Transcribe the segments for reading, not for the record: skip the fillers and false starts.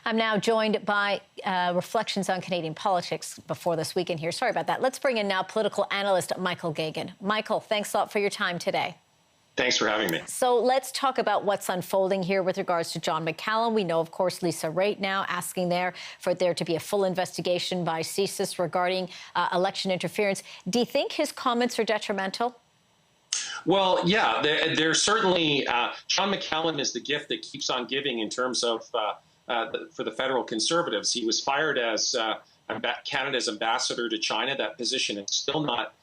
I'm now joined by reflections on Canadian politics before this weekend here. Sorry about that. Let's bring in now political analyst Michael Geoghegan. Michael, thanks a lot for your time today. Thanks for having me. So let's talk about what's unfolding here with regards to John McCallum. We know, of course, Lisa Raitt now asking for there to be a full investigation by CSIS regarding election interference. Do you think his comments are detrimental? Well, yeah, they're certainly John McCallum is the gift that keeps on giving in terms of for the federal Conservatives. He was fired as Canada's ambassador to China. That position has still not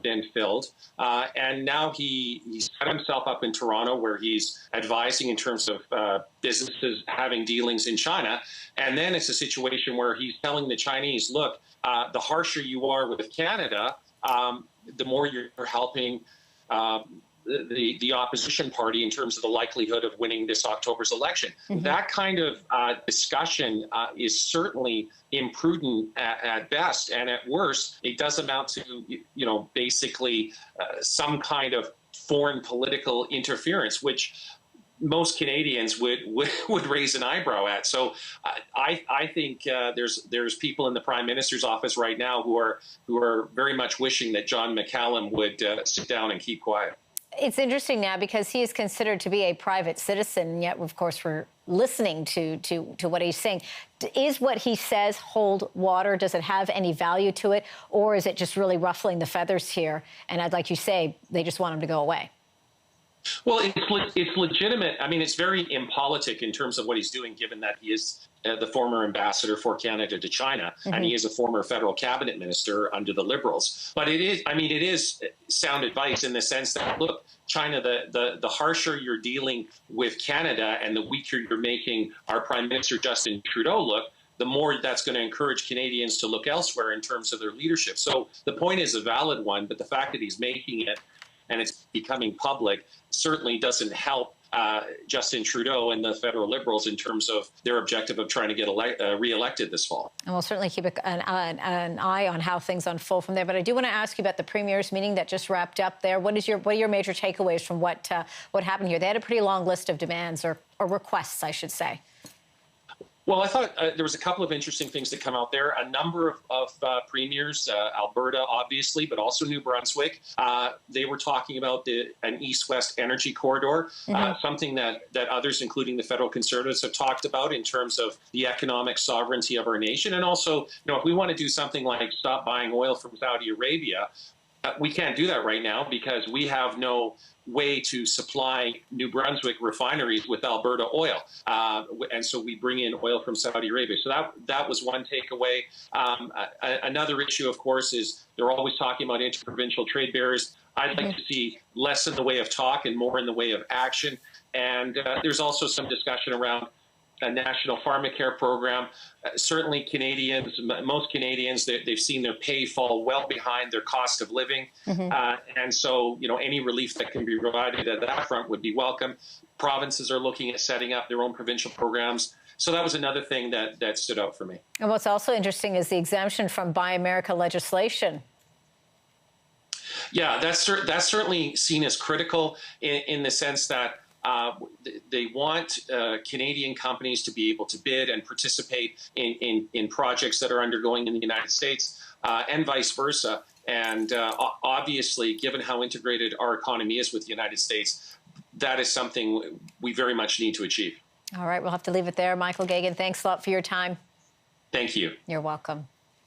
been filled. And now he's set himself up in Toronto where he's advising in terms of businesses having dealings in China. And then it's a situation where he's telling the Chinese, look, the harsher you are with Canada, the more you're helping the opposition party in terms of the likelihood of winning this October's election. Mm-hmm. That kind of discussion is certainly imprudent at best, and at worst, it does amount to, basically some kind of foreign political interference, which most Canadians would raise an eyebrow at. So I think there's people in the Prime Minister's office right now who are very much wishing that John McCallum would sit down and keep quiet. It's interesting now because he is considered to be a private citizen, and yet, of course, we're listening to what he's saying. Is what he says hold water? Does it have any value to it? Or is it just really ruffling the feathers here? And I'd like you say they just want him to go away. Well, it's legitimate. I mean, it's very impolitic in terms of what he's doing, given that he is the former ambassador for Canada to China, mm-hmm. and he is a former federal cabinet minister under the Liberals. But it is sound advice in the sense that, look, China, the harsher you're dealing with Canada and the weaker you're making our Prime Minister Justin Trudeau look, the more that's going to encourage Canadians to look elsewhere in terms of their leadership. So the point is a valid one, but the fact that he's making it and it's becoming public certainly doesn't help Justin Trudeau and the federal Liberals in terms of their objective of trying to get re-elected this fall. And we'll certainly keep an eye on how things unfold from there. But I do want to ask you about the Premier's meeting that just wrapped up there. What are your major takeaways from what happened here? They had a pretty long list of demands or requests, I should say. Well, I thought there was a couple of interesting things that come out there. A number of premiers, Alberta, obviously, but also New Brunswick, they were talking about an east-west energy corridor, mm-hmm. Something that others, including the federal Conservatives, have talked about in terms of the economic sovereignty of our nation. And also, if we want to do something like stop buying oil from Saudi Arabia, we can't do that right now because we have no way to supply New Brunswick refineries with Alberta oil. And so we bring in oil from Saudi Arabia. So that was one takeaway. Another issue, of course, is they're always talking about interprovincial trade barriers. I'd like to see less in the way of talk and more in the way of action. And there's also some discussion around a national pharmacare program. Certainly most Canadians, they've seen their pay fall well behind their cost of living. Mm-hmm. And so, any relief that can be provided at that front would be welcome. Provinces are looking at setting up their own provincial programs. So that was another thing that stood out for me. And what's also interesting is the exemption from Buy America legislation. Yeah, that's certainly seen as critical in the sense that they want Canadian companies to be able to bid and participate in projects that are undergoing in the United States and vice versa. And obviously, given how integrated our economy is with the United States, that is something we very much need to achieve. All right, we'll have to leave it there. Michael Geoghegan, thanks a lot for your time. Thank you. You're welcome.